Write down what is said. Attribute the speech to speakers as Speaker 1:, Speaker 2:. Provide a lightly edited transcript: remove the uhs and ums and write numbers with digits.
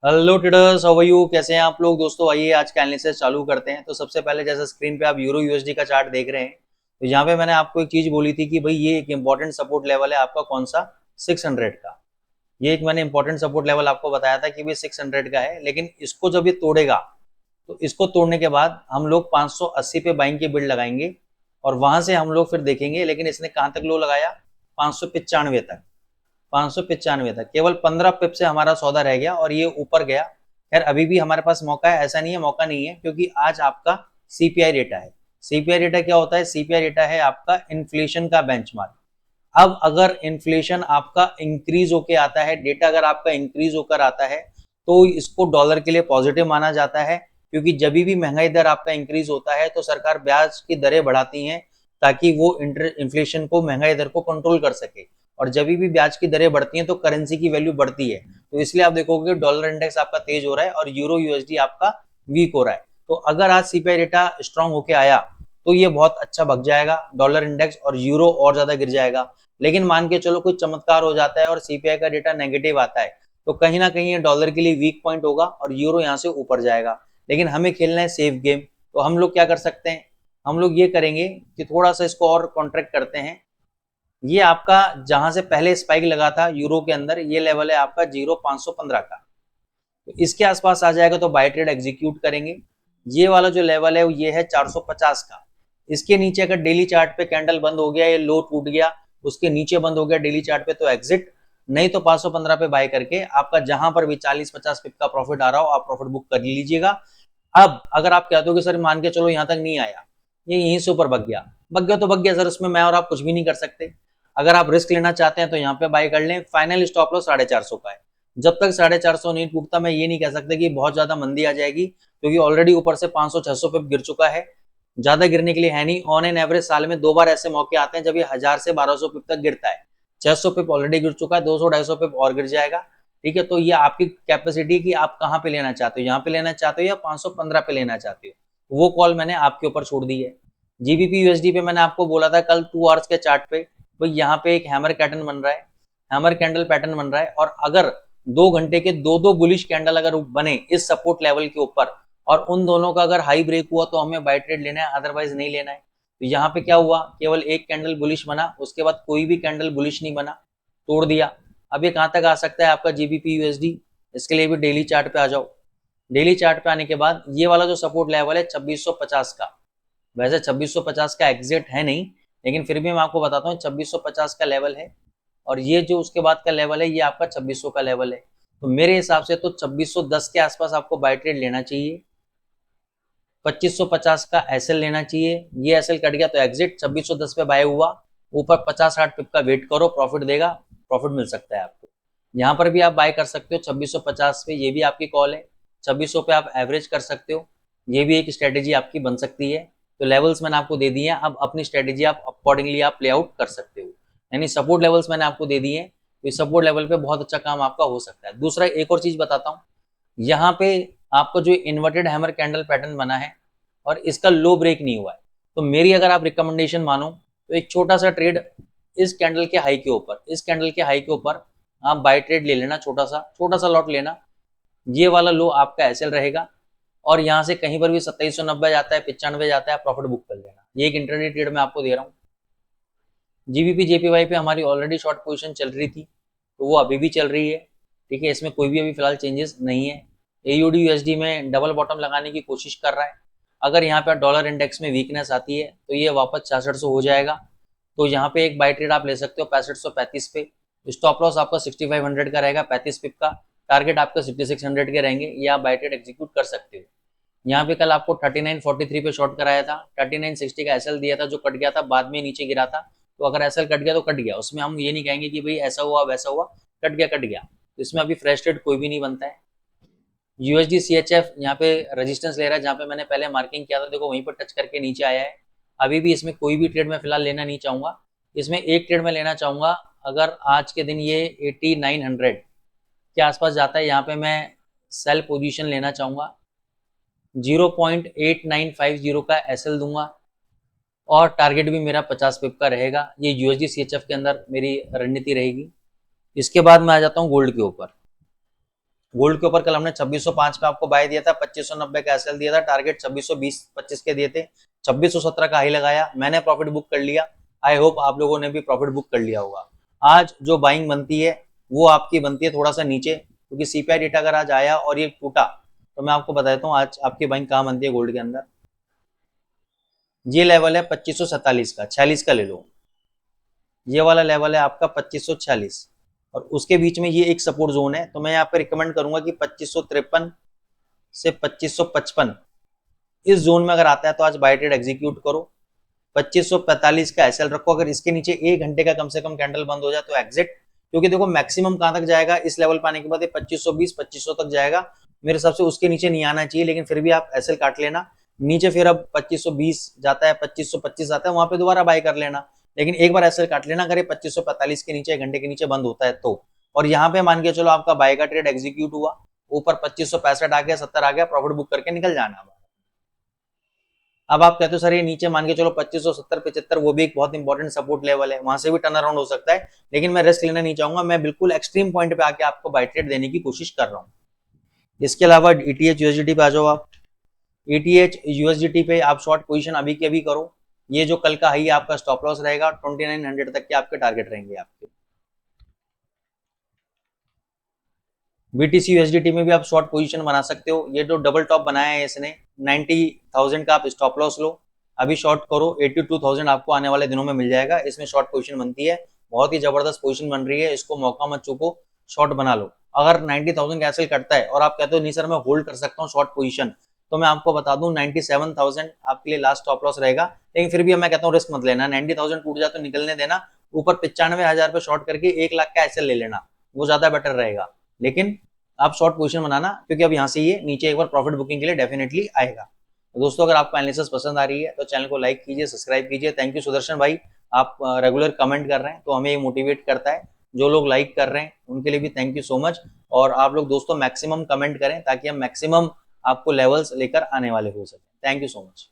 Speaker 1: Hello traders, how are you? कैसे हैं आप लोग? दोस्तों आइए आज का एनालिसिस चालू करते हैं। तो सबसे पहले जैसे स्क्रीन पे आप यूरो यूएसडी का चार्ट देख रहे हैं, तो यहाँ पे मैंने आपको एक चीज बोली थी कि भाई ये एक इंपॉर्टेंट सपोर्ट लेवल है आपका, कौन सा? 600 का। ये एक मैंने इंपॉर्टेंट सपोर्ट लेवल आपको बताया था कि भाई 600 का है, लेकिन इसको जब ये तोड़ेगा तो इसको तोड़ने के बाद हम लोग 580 पे बाइंग की बिल्ड लगाएंगे और वहां से हम लोग फिर देखेंगे। लेकिन इसने कहां तक लो लगाया? 595 तक। 595 तक केवल 15 पिप से हमारा सौदा रह गया और ये ऊपर गया। खैर अभी भी हमारे पास मौका है, ऐसा नहीं है मौका नहीं है, क्योंकि आज आपका सीपीआई डेटा है। सीपीआई डेटा क्या होता है? सीपीआई डेटा है आपका इन्फ्लेशन का बेंचमार्क। अब अगर इन्फ्लेशन आपका इंक्रीज होके आता है, डेटा अगर आपका इंक्रीज होकर आता है, तो इसको डॉलर के लिए पॉजिटिव माना जाता है, क्योंकि जब भी महंगाई दर आपका इंक्रीज होता है तो सरकार ब्याज की दरें बढ़ाती हैं ताकि वो इन्फ्लेशन को, महंगाई दर को कंट्रोल कर सके। और जब भी ब्याज की दरें बढ़ती हैं तो करेंसी की वैल्यू बढ़ती है। तो इसलिए आप देखोगे डॉलर इंडेक्स आपका तेज हो रहा है और यूरो यूएसडी आपका वीक हो रहा है। तो अगर आज सीपीआई डेटा स्ट्रांग होके आया तो ये बहुत अच्छा भग जाएगा डॉलर इंडेक्स, और यूरो और ज्यादा गिर जाएगा। लेकिन मान के चलो कुछ चमत्कार हो जाता है और सीपीआई का डेटा नेगेटिव आता है, तो कहीं ना कहीं ये डॉलर के लिए वीक पॉइंट होगा और यूरो यहाँ से ऊपर जाएगा। लेकिन हमें खेलना है सेफ गेम। तो हम लोग क्या कर सकते हैं? हम लोग ये करेंगे कि थोड़ा सा इसको और कॉन्ट्रैक्ट करते हैं। ये आपका जहां से पहले स्पाइक लगा था यूरो के अंदर, ये लेवल है आपका 0515 का। तो इसके आसपास आ जाएगा तो बाय ट्रेड एग्जीक्यूट करेंगे। ये वाला जो लेवल है ये है 450 का। इसके नीचे अगर डेली चार्ट पे कैंडल बंद हो गया, ये लो टूट गया, उसके नीचे बंद हो गया डेली चार्ट पे, तो एग्जिट। नहीं तो 515 पे बाय करके आपका जहां पर भी 40-50 पिप का प्रॉफिट आ रहा हो आप प्रॉफिट बुक कर लीजिएगा। अब अगर आप कहते हो कि सर मान के चलो यहां तक नहीं आया, ये यहीं से ऊपर बग गया तो बग गया सर, उसमें मैं और आप कुछ भी नहीं कर सकते। अगर आप रिस्क लेना चाहते हैं तो यहाँ पे बाय कर लें। फाइनल स्टॉप लॉस 450 का है। जब तक 450 नहीं टूटता मैं ये नहीं कह सकता कि बहुत ज्यादा मंदी आ जाएगी, क्योंकि ऑलरेडी ऊपर से 500-600 पे गिर चुका है। ज्यादा गिरने के लिए है नहीं। ऑन एन एवरेज साल में 2 बार ऐसे मौके आते हैं जब ये 1000 से 1200 पिप तक गिरता है। 600 पिप ऑलरेडी गिर चुका है, 200-250 पिप और गिर जाएगा। ठीक है, तो ये आपकी कैपेसिटी की आप कहाँ पे लेना चाहते हो, यहाँ पे लेना चाहते हो या 515 पे लेना चाहते हो, वो कॉल मैंने आपके ऊपर छोड़ दी है। जीबीपी यूएसडी पे मैंने आपको बोला था कल 2 आवर्स के चार्ट पे, भाई यहाँ पे एक हैमर पैटर्न बन रहा है, हैमर कैंडल पैटर्न बन रहा है, और अगर 2 घंटे के दो बुलिश कैंडल अगर बने इस सपोर्ट लेवल के ऊपर और उन दोनों का अगर हाई ब्रेक हुआ तो हमें बाय ट्रेड लेना है, अदरवाइज नहीं लेना है। तो यहाँ पे क्या हुआ? केवल एक कैंडल बुलिश बना, उसके बाद कोई भी कैंडल बुलिश नहीं बना, तोड़ दिया। अब ये कहां तक आ सकता है आपका जीबीपी यूएसडी? इसके लिए भी डेली चार्ट पे आ जाओ। डेली चार्ट पे आने के बाद ये वाला जो सपोर्ट लेवल है 2650 का, वैसे 2650 का एग्जिट है नहीं, लेकिन फिर भी मैं आपको बताता हूँ 2650 का लेवल है। और ये जो उसके बाद का लेवल है ये आपका 2600 का लेवल है। तो मेरे हिसाब से तो 2610 के आसपास आपको बाय ट्रेड लेना चाहिए। 2550 का एसएल लेना चाहिए। ये एसएल कट गया तो एग्जिट। 2610 पे बाय हुआ, ऊपर 50-60 पिप का वेट करो, प्रॉफिट देगा, प्रॉफिट मिल सकता है आपको। यहाँ पर भी आप बाय कर सकते हो 2650 पे, ये भी आपकी कॉल है। 2600 पे आप एवरेज कर सकते हो, ये भी एक स्ट्रेटेजी आपकी बन सकती है। तो लेवल्स मैंने आपको दे दिए हैं, अब अपनी स्ट्रेटेजी आप अकॉर्डिंगली आप प्ले आउट कर सकते हो। यानी सपोर्ट लेवल्स मैंने आपको दे दिए हैं, तो सपोर्ट लेवल पे बहुत अच्छा काम आपका हो सकता है। दूसरा एक और चीज बताता हूँ, यहाँ पे आपको जो इन्वर्टेड हैमर कैंडल पैटर्न बना है और इसका लो ब्रेक नहीं हुआ है, तो मेरी अगर आप रिकमेंडेशन मानो तो एक छोटा सा ट्रेड इस कैंडल के हाई के ऊपर, इस कैंडल के हाई के ऊपर आप बाय ट्रेड ले लेना, छोटा सा लॉट लेना। ये वाला लो आपका एसएल रहेगा और यहाँ से कहीं पर भी 2790 जाता है, 95 जाता है, प्रॉफिट बुक कर लेना। ये एक इंटरडे ट्रेड मैं आपको दे रहा हूँ। जीबीपी जेपीवाई पे हमारी ऑलरेडी शॉर्ट पोजीशन चल रही थी, तो वो अभी भी चल रही है। ठीक है, इसमें कोई भी अभी फिलहाल चेंजेस नहीं है। एयूडी यूएसडी में डबल बॉटम लगाने की कोशिश कर रहा है। अगर यहाँ पे डॉलर इंडेक्स में वीकनेस आती है तो ये वापस 6600 हो जाएगा, तो यहाँ पे एक बाय ट्रेड आप ले सकते हो 6535 पे। स्टॉप लॉस आपका 6500 का रहेगा, 35 पिप का। टारगेट आपका 6600 के रहेंगे, ये आप बाय ट्रेड एग्जीक्यूट कर सकते हो। यहाँ पे कल आपको 3943 पे शॉर्ट कराया था, 3960 का एसएल दिया था जो कट गया था, बाद में नीचे गिरा था। तो अगर एसएल कट गया तो कट गया, उसमें हम ये नहीं कहेंगे कि भाई ऐसा हुआ वैसा हुआ, कट गया। तो इसमें अभी फ्रेश ट्रेड कोई भी नहीं बनता है। यूएसडी सीएचएफ यहाँ पे रेजिस्टेंस ले रहा है, जहाँ पे मैंने पहले मार्किंग किया था, देखो वहीं पर टच करके नीचे आया है। अभी भी इसमें कोई भी ट्रेड मैं फिलहाल लेना नहीं चाहूंगा। इसमें एक ट्रेड में लेना चाहूंगा, अगर आज के दिन ये 8900 के आसपास जाता है, यहाँ पे मैं सेल पोजीशन लेना चाहूंगा। 0.8950 का एसएल दूंगा और टारगेट भी मेरा 50 पिप का रहेगा। ये यूएसडी सीएचएफ के अंदर मेरी रणनीति रहेगी। इसके बाद मैं आ जाता हूँ गोल्ड के ऊपर। गोल्ड के ऊपर कल हमने 2605 पे आपको बाय दिया था, 2590 का एसएल दिया था, टारगेट 2620-25 के दिए थे, 2617 का हाई लगाया, मैंने प्रॉफिट बुक कर लिया। आई होप आप लोगों ने भी प्रॉफिट बुक कर लिया होगा। आज जो बाइंग बनती है वो आपकी बनती है थोड़ा सा नीचे, क्योंकि सीपीआई डेटा अगर आज आया और ये टूटा तो मैं आपको बताता हूँ आज आपकी बाइंग कहाँ बनती है गोल्ड के अंदर। ये लेवल है 2547 का, 46 का ले लो, ये वाला लेवल है आपका 2546 और उसके बीच में ये एक सपोर्ट जोन है। तो मैं यहाँ पे रिकमेंड करूंगा कि 2553 से 2555 इस जोन में अगर आता है तो आज बाय ट्रेड एग्जीक्यूट करो। 2545 का एसएल रखो, अगर इसके नीचे 1 घंटे का कम से कम कैंडल बंद हो जाए तो एग्जिट, क्योंकि देखो मैक्सिमम कहां तक जाएगा इस लेवल पाने के बाद, ये 2520-2500 तक जाएगा मेरे हिसाब से, उसके नीचे नहीं आना चाहिए, लेकिन फिर भी आप एसएल काट लेना नीचे। फिर अब 2520 जाता है, 2525 आता है, वहां पे दोबारा बाय कर लेना, लेकिन एक बार एसएल काट लेना अगर ये 2545 के नीचे 1 घंटे के नीचे बंद होता है तो। और यहाँ पे मान के चलो आपका बाय का ट्रेड एग्जीक्यूट हुआ, ऊपर 2565 आ गया, 70 आ गया, प्रॉफिट बुक करके निकल जाना। अब आप कहते हो सर ये नीचे मान के चलो 2570-75, वो भी एक बहुत इंपॉर्टेंट सपोर्ट लेवल है, वहां से भी टर्न अराउंड हो सकता है, लेकिन मैं रिस्क लेना नहीं चाहूंगा, मैं बिल्कुल एक्सट्रीम पॉइंट पे आके आपको बाय ट्रेड देने की कोशिश कर रहा हूँ। इसके अलावा ईटीएच यूएसडीटी पे आ जाओ आप। ईटीएच यूएसडीटी पे आप शॉर्ट पोजीशन अभी के अभी करो, ये जो कल का हाई आपका स्टॉप लॉस रहेगा, 2900 तक के आपके टारगेट रहेंगे आपके। बीटीसी यूएसडीटी में भी आप शॉर्ट पोजीशन बना सकते हो, ये जो डबल टॉप बनाया है इसने 90,000 का आप स्टॉप लॉस लो, अभी शॉर्ट करो, 82,000 आपको आने वाले दिनों में मिल जाएगा, इसमें शॉर्ट पोजीशन बनती है, बहुत ही जबरदस्त पोजीशन बन रही है, इसको मौका मत चूको, शॉर्ट बना लो। अगर 90,000 कैंसिल करता है और आप कहते हो नहीं सर मैं होल्ड कर सकता हूँ शॉर्ट पोजीशन, तो मैं आपको बता दूं 97,000 आपके लिए लास्ट स्टॉप लॉस रहेगा, लेकिन फिर भी मैं कहता हूँ रिस्क मत लेना, 90,000 टूट जाए तो निकलने देना, ऊपर 95,000 पे शॉर्ट करके 1 लाख का एसएल ले लेना, वो ज्यादा बेटर रहेगा, लेकिन आप शॉर्ट पोजीशन बनाना, क्योंकि अब यहाँ से ये नीचे एक बार प्रॉफिट बुकिंग के लिए डेफिनेटली आएगा। तो दोस्तों अगर आपको एनालिसिस पसंद आ रही है तो चैनल को लाइक कीजिए, सब्सक्राइब कीजिए। थैंक यू सुदर्शन भाई, आप रेगुलर कमेंट कर रहे हैं तो हमें ये मोटिवेट करता है, जो लोग लाइक कर रहे हैं उनके लिए भी थैंक यू सो मच। और आप लोग दोस्तों मैक्सिमम कमेंट करें ताकि हम मैक्सिमम आपको लेवल्स लेकर आने वाले हो सके। Thank you so much.